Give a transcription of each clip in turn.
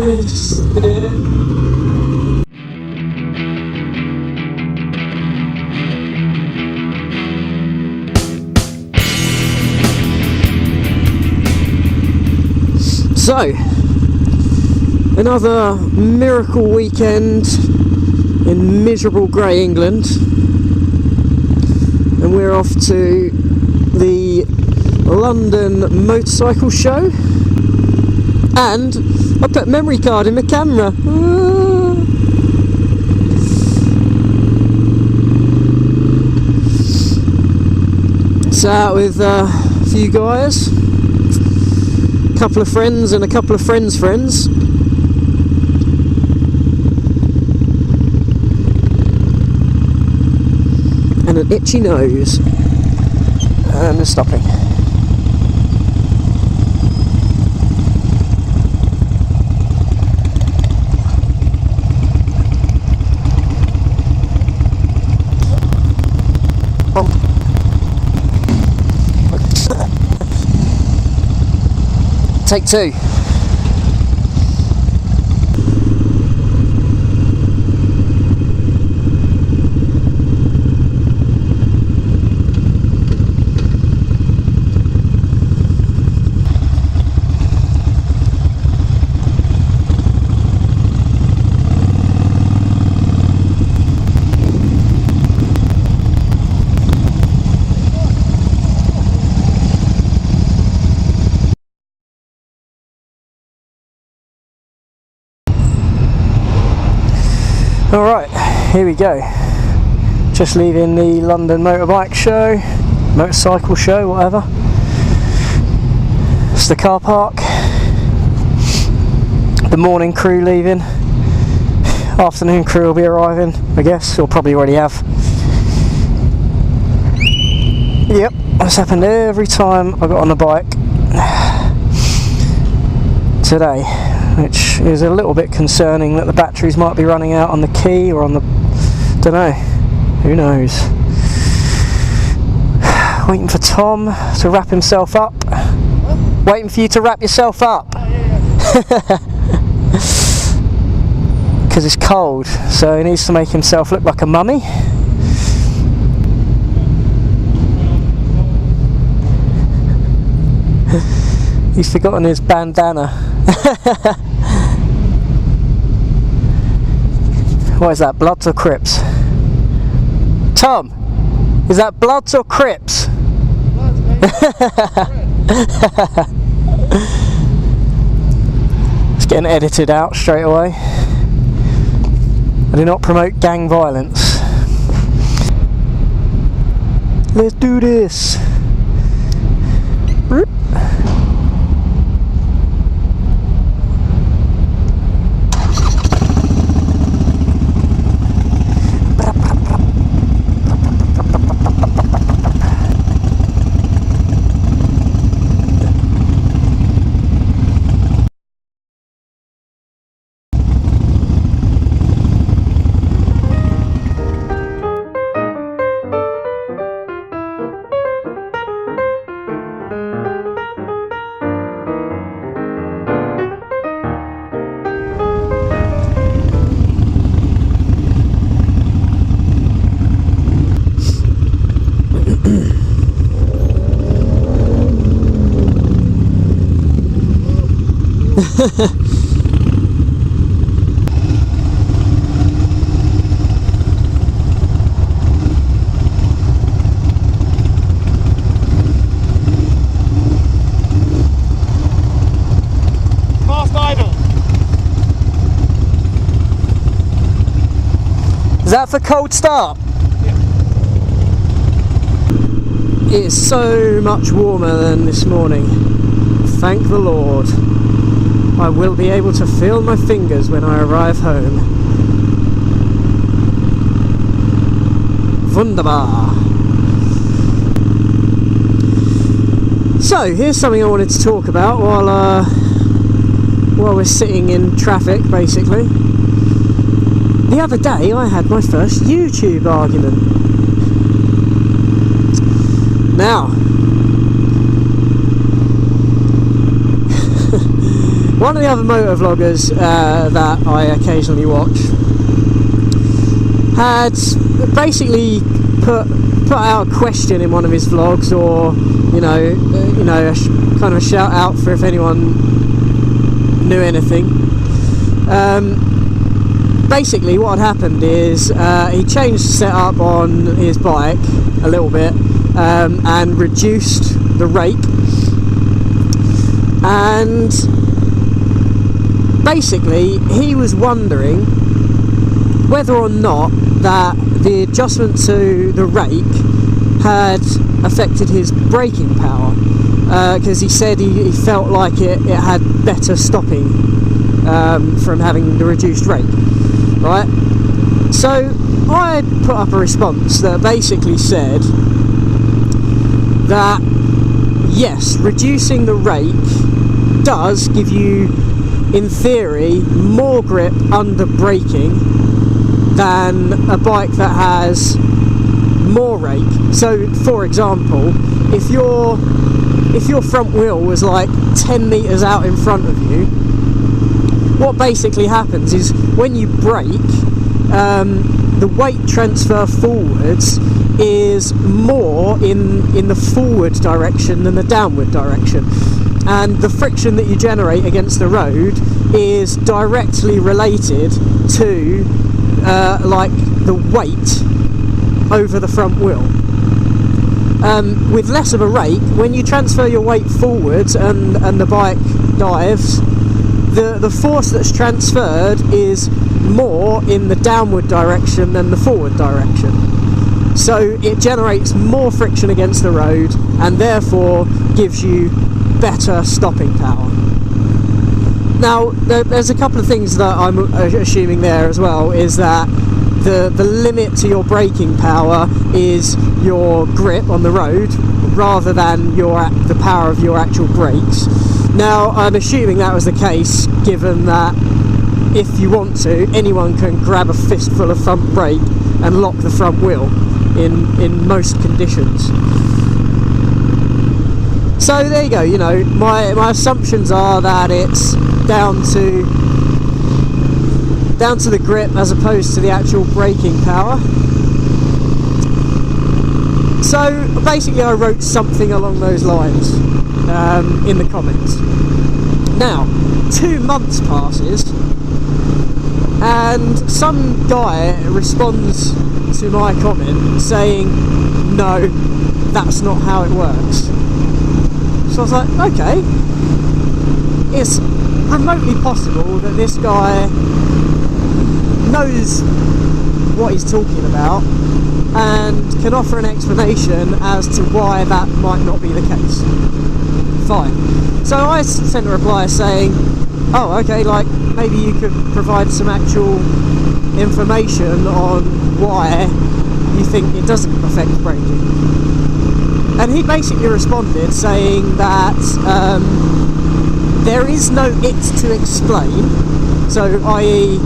So, another miracle weekend in miserable grey England, and we're off to the London motorcycle show, and I put a memory card in the camera. So out with a few guys, a couple of friends and a couple of friends' friends. And an itchy nose. And they're stopping. Take two. Alright, here we go. Just leaving the London motorbike show, motorcycle show, whatever. It's the car park. The morning crew leaving. Afternoon crew will be arriving, I guess, or probably already have. Yep, that's happened every time I got on the bike today, which is a little bit concerning that the batteries might be running out on the key or on the... dunno, who knows. Waiting for Tom to wrap himself up. Waiting for you to wrap yourself up. Because it's cold, so he needs to make himself look like a mummy. He's forgotten his bandana. What is that, Bloods or Crips? Tom, is that Bloods or Crips? Bloods, mate. It's getting edited out straight away. I do not promote gang violence. Let's do this. Is that for cold start? Yeah. It's so much warmer than this morning. Thank the Lord. I will be able to feel my fingers when I arrive home. Wunderbar. So, here's something I wanted to talk about while we're sitting in traffic, basically. The other day I had my first YouTube argument. Now, One of the other motor vloggers that I occasionally watch had basically put out a question in one of his vlogs, or kind of a shout out for if anyone knew anything. Basically what had happened is he changed the setup on his bike a little bit and reduced the rake, and basically he was wondering whether or not that the adjustment to the rake had affected his braking power, because he said he felt like it had better stopping from having the reduced rake, right? So I put up a response that basically said that yes, reducing the rake does give you, in theory, more grip under braking than a bike that has more rake. So for example, if your front wheel was like 10 meters out in front of you, what basically happens is when you brake, the weight transfer forwards is more in the forward direction than the downward direction, and the friction that you generate against the road is directly related to like the weight over the front wheel. With less of a rake, when you transfer your weight forwards and the bike dives, the force that's transferred is more in the downward direction than the forward direction. So it generates more friction against the road and therefore gives you better stopping power. Now, there's a couple of things that I'm assuming there as well, is that the limit to your braking power is your grip on the road rather than the power of your actual brakes. Now, I'm assuming that was the case, given that if you want to, anyone can grab a fistful of front brake and lock the front wheel in most conditions. So there you go, my assumptions are that it's down to the grip as opposed to the actual braking power. So basically I wrote something along those lines in the comments. Now, 2 months passes and some guy responds to my comment saying, no, that's not how it works. So I was like, okay, it's remotely possible that this guy knows what he's talking about and can offer an explanation as to why that might not be the case. Fine. So I sent a reply saying, oh, okay, like maybe you could provide some actual information on why you think it doesn't affect braking. And he basically responded saying that there is no it to explain, so i.e.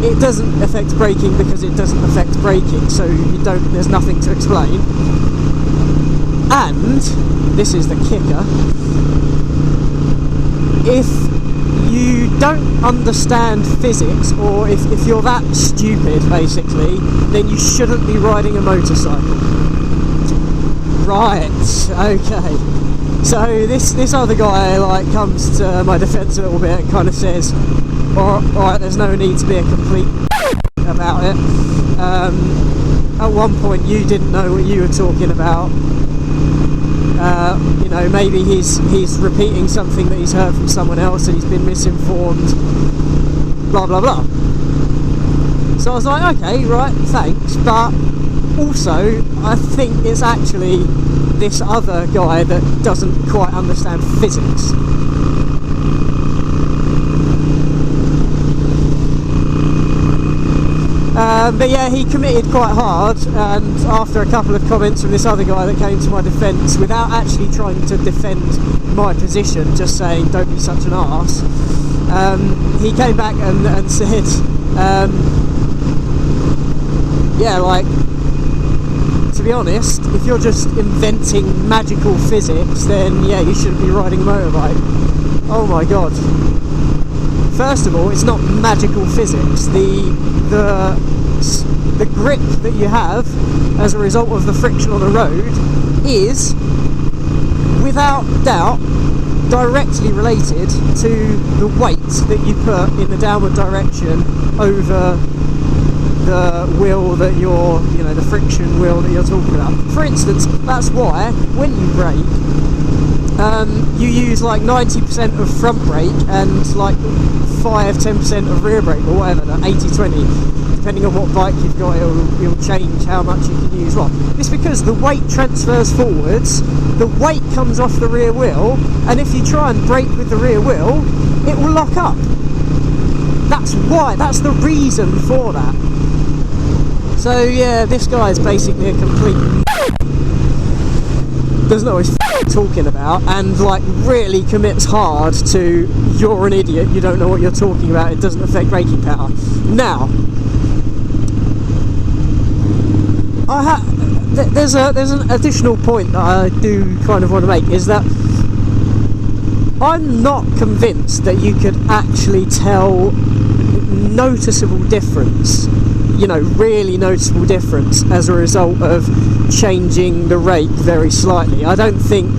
it doesn't affect braking because it doesn't affect braking, so there's nothing to explain. And this is the kicker, if you don't understand physics, or if you're that stupid basically, then you shouldn't be riding a motorcycle. Right, okay. So this other guy like comes to my defence a little bit and kind of says, alright, there's no need to be a complete about it. At one point you didn't know what you were talking about. Maybe he's repeating something that he's heard from someone else and he's been misinformed, blah blah blah. So I was like, okay, right, thanks, but also I think it's actually this other guy that doesn't quite understand physics. But yeah, he committed quite hard, and after a couple of comments from this other guy that came to my defence, without actually trying to defend my position, just saying don't be such an arse, he came back and said, yeah, like, to be honest, if you're just inventing magical physics, then yeah, you shouldn't be riding a motorbike. Oh my god. First of all, it's not magical physics. The grip that you have as a result of the friction on the road is, without doubt, directly related to the weight that you put in the downward direction over the wheel that you're, the friction wheel that you're talking about. For instance, that's why when you brake, you use like 90% of front brake and like 5-10% of rear brake, or whatever, 80-20, depending on what bike you've got. It'll change how much you can use what. It's because the weight transfers forwards, the weight comes off the rear wheel, and if you try and brake with the rear wheel, it will lock up. That's why, that's the reason for that. So yeah, this guy is basically a complete doesn't know what he's talking about, and like really commits hard to, you're an idiot, you don't know what you're talking about, it doesn't affect braking power. Now, there's an additional point that I do kind of want to make, is that I'm not convinced that you could actually tell noticeable difference, really noticeable difference as a result of changing the rake very slightly. I don't think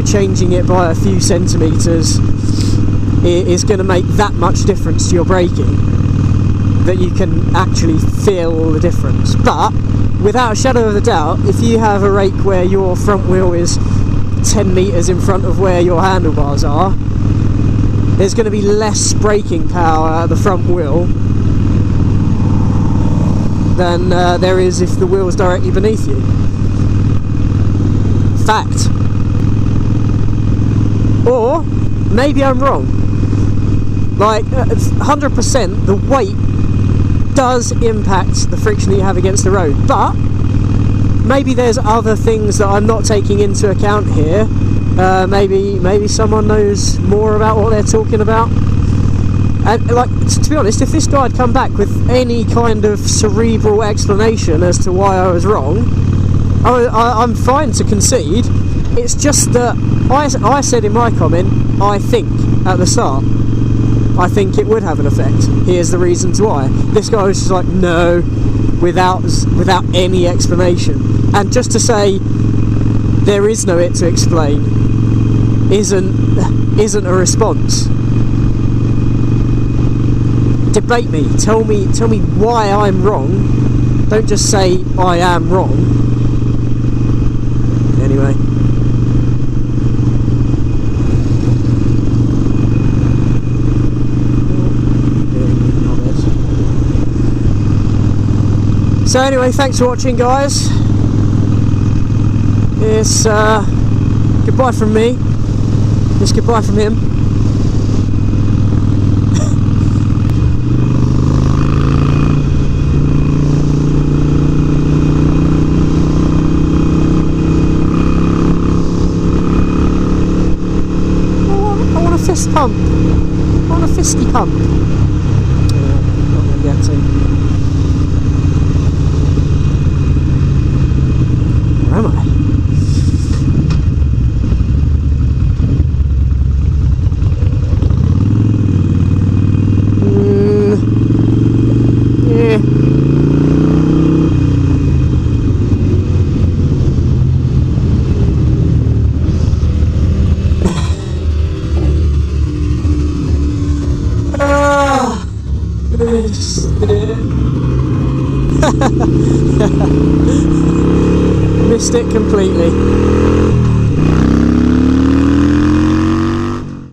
changing it by a few centimetres is going to make that much difference to your braking, that you can actually feel the difference. But without a shadow of a doubt, if you have a rake where your front wheel is 10 metres in front of where your handlebars are, there's going to be less braking power at the front wheel than there is if the wheel is directly beneath you. Fact. Or maybe I'm wrong. Like 100% the weight does impact the friction that you have against the road, but maybe there's other things that I'm not taking into account here. Maybe someone knows more about what they're talking about. And like, to be honest, if this guy had come back with any kind of cerebral explanation as to why I was wrong, I'm fine to concede. It's just that I said in my comment, I think, at the start, I think it would have an effect. Here's the reasons why. This guy was just like, no, without any explanation. And just to say there is no it to explain isn't a response. Debate me. Tell me why I'm wrong. Don't just say I am wrong. Anyway. So anyway, thanks for watching, guys. It's goodbye from me. It's goodbye from him. I want a fist pump. I want a fisty pump. Not gonna get to. Where am I? Missed it completely.